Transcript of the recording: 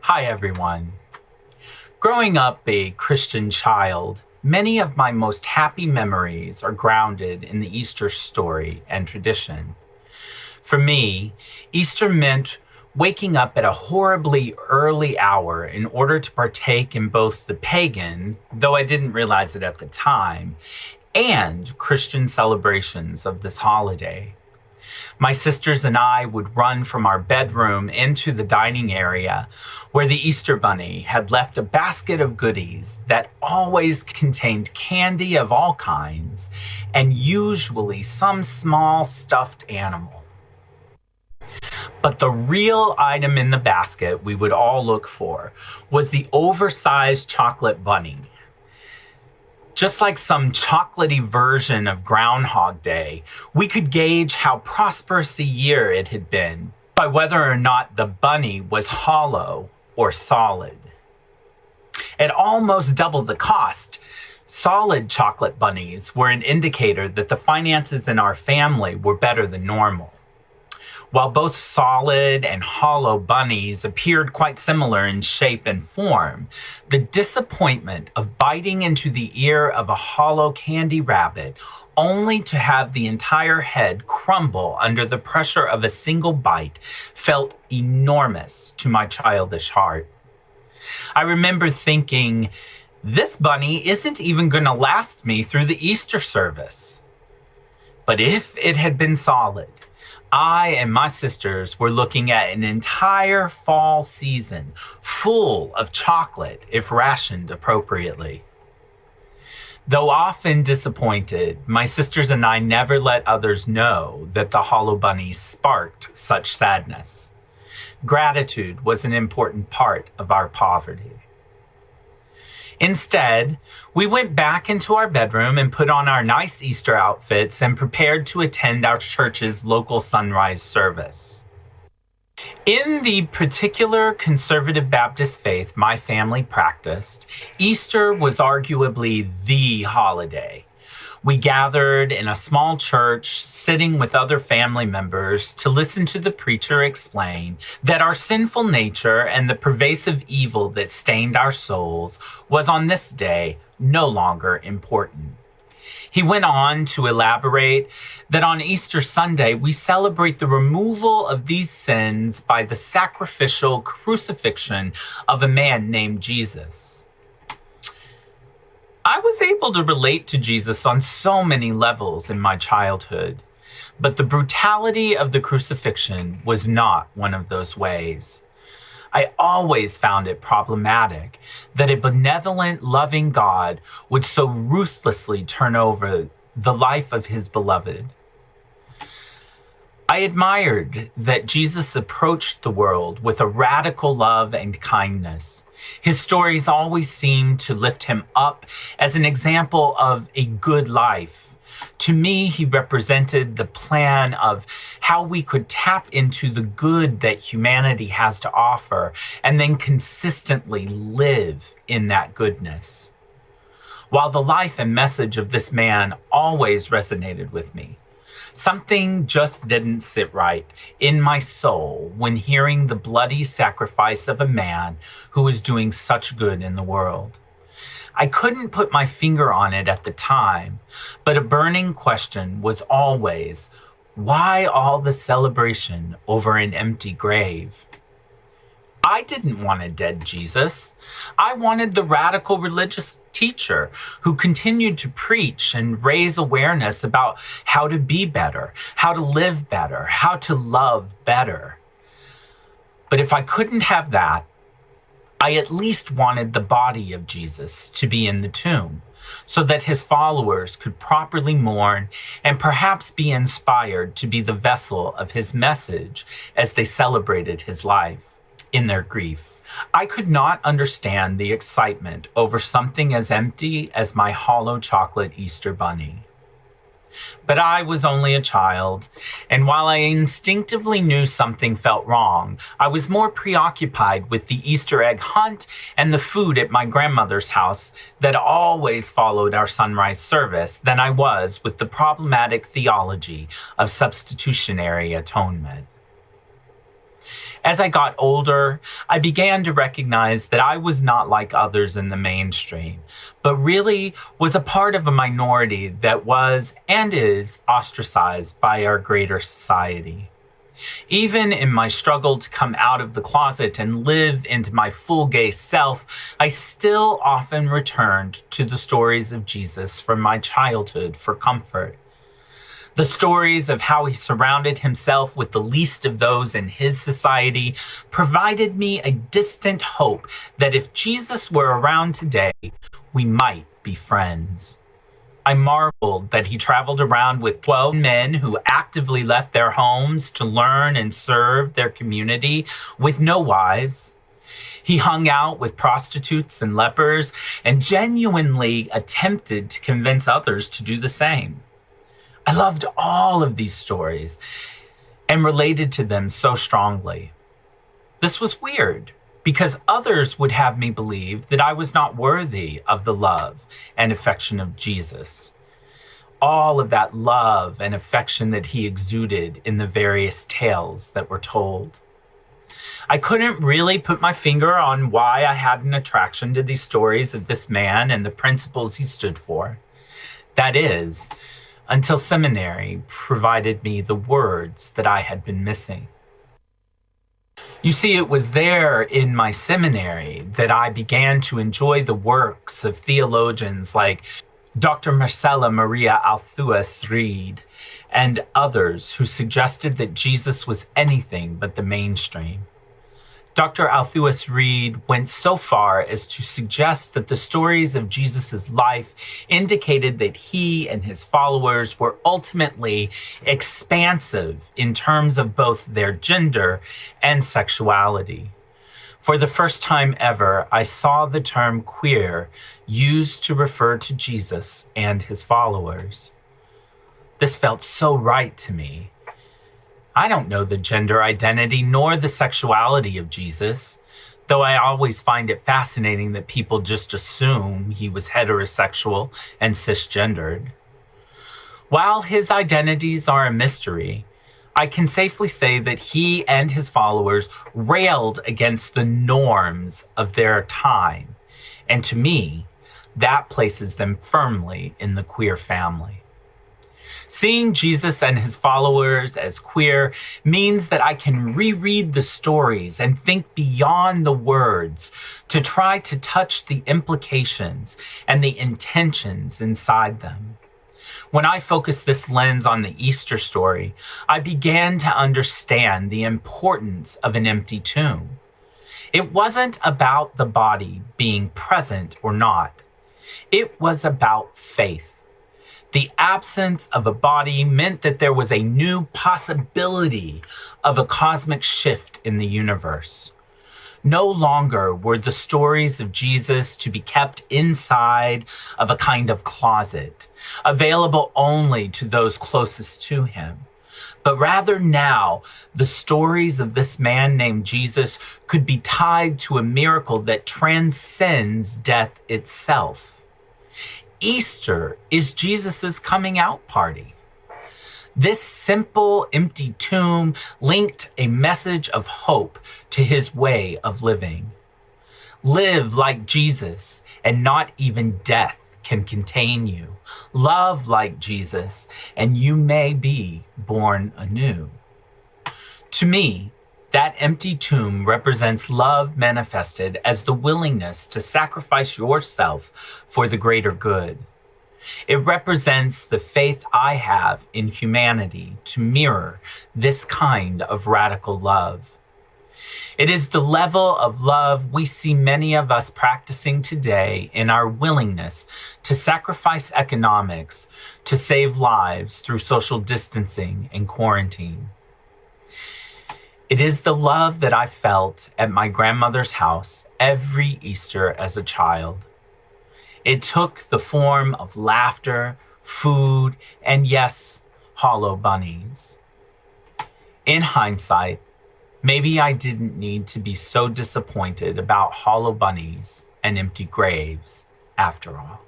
Hi, everyone. Growing up a Christian child, many of my most happy memories are grounded in the Easter story and tradition. For me, Easter meant waking up at a horribly early hour in order to partake in both the pagan, though I didn't realize it at the time, and Christian celebrations of this holiday. My sisters and I would run from our bedroom into the dining area where the Easter Bunny had left a basket of goodies that always contained candy of all kinds and usually some small stuffed animal. But the real item in the basket we would all look for was the oversized chocolate bunny. Just like some chocolatey version of Groundhog Day, we could gauge how prosperous a year it had been by whether or not the bunny was hollow or solid. At almost double the cost, solid chocolate bunnies were an indicator that the finances in our family were better than normal. While both solid and hollow bunnies appeared quite similar in shape and form, the disappointment of biting into the ear of a hollow candy rabbit only to have the entire head crumble under the pressure of a single bite felt enormous to my childish heart. I remember thinking, this bunny isn't even going to last me through the Easter service. But if it had been solid, I and my sisters were looking at an entire fall season full of chocolate if rationed appropriately. Though often disappointed, my sisters and I never let others know that the hollow bunny sparked such sadness. Gratitude was an important part of our poverty. Instead, we went back into our bedroom and put on our nice Easter outfits and prepared to attend our church's local sunrise service. In the particular conservative Baptist faith my family practiced, Easter was arguably the holiday. We gathered in a small church, sitting with other family members to listen to the preacher explain that our sinful nature and the pervasive evil that stained our souls was on this day no longer important. He went on to elaborate that on Easter Sunday, we celebrate the removal of these sins by the sacrificial crucifixion of a man named Jesus. I was able to relate to Jesus on so many levels in my childhood, but the brutality of the crucifixion was not one of those ways. I always found it problematic that a benevolent, loving God would so ruthlessly turn over the life of his beloved. I admired that Jesus approached the world with a radical love and kindness. His stories always seemed to lift him up as an example of a good life. To me, he represented the plan of how we could tap into the good that humanity has to offer and then consistently live in that goodness. While the life and message of this man always resonated with me, something just didn't sit right in my soul when hearing the bloody sacrifice of a man who was doing such good in the world. I couldn't put my finger on it at the time, but a burning question was always, why all the celebration over an empty grave? I didn't want a dead Jesus. I wanted the radical religious teacher who continued to preach and raise awareness about how to be better, how to live better, how to love better. But if I couldn't have that, I at least wanted the body of Jesus to be in the tomb so that his followers could properly mourn and perhaps be inspired to be the vessel of his message as they celebrated his life. In their grief, I could not understand the excitement over something as empty as my hollow chocolate Easter bunny. But I was only a child, and while I instinctively knew something felt wrong, I was more preoccupied with the Easter egg hunt and the food at my grandmother's house that always followed our sunrise service than I was with the problematic theology of substitutionary atonement. As I got older, I began to recognize that I was not like others in the mainstream, but really was a part of a minority that was and is ostracized by our greater society. Even in my struggle to come out of the closet and live into my full gay self, I still often returned to the stories of Jesus from my childhood for comfort. The stories of how he surrounded himself with the least of those in his society provided me a distant hope that if Jesus were around today, we might be friends. I marveled that he traveled around with 12 men who actively left their homes to learn and serve their community with no wives. He hung out with prostitutes and lepers and genuinely attempted to convince others to do the same. I loved all of these stories and related to them so strongly. This was weird because others would have me believe that I was not worthy of the love and affection of Jesus. All of that love and affection that he exuded in the various tales that were told. I couldn't really put my finger on why I had an attraction to these stories of this man and the principles he stood for. That is, until seminary provided me the words that I had been missing. You see, it was there in my seminary that I began to enjoy the works of theologians like Dr. Marcella Maria Althuas Reed and others who suggested that Jesus was anything but the mainstream. Dr. Althuas Reed went so far as to suggest that the stories of Jesus' life indicated that he and his followers were ultimately expansive in terms of both their gender and sexuality. For the first time ever, I saw the term queer used to refer to Jesus and his followers. This felt so right to me. I don't know the gender identity nor the sexuality of Jesus, though I always find it fascinating that people just assume he was heterosexual and cisgendered. While his identities are a mystery, I can safely say that he and his followers railed against the norms of their time, and to me, that places them firmly in the queer family. Seeing Jesus and his followers as queer means that I can reread the stories and think beyond the words to try to touch the implications and the intentions inside them. When I focused this lens on the Easter story, I began to understand the importance of an empty tomb. It wasn't about the body being present or not. It was about faith. The absence of a body meant that there was a new possibility of a cosmic shift in the universe. No longer were the stories of Jesus to be kept inside of a kind of closet, available only to those closest to him. But rather now, the stories of this man named Jesus could be tied to a miracle that transcends death itself. Easter is Jesus's coming out party. This simple, empty tomb linked a message of hope to his way of living. Live like Jesus, and not even death can contain you. Love like Jesus, and you may be born anew. To me, that empty tomb represents love manifested as the willingness to sacrifice yourself for the greater good. It represents the faith I have in humanity to mirror this kind of radical love. It is the level of love we see many of us practicing today in our willingness to sacrifice economics to save lives through social distancing and quarantine. It is the love that I felt at my grandmother's house every Easter as a child. It took the form of laughter, food, and yes, hollow bunnies. In hindsight, maybe I didn't need to be so disappointed about hollow bunnies and empty graves after all.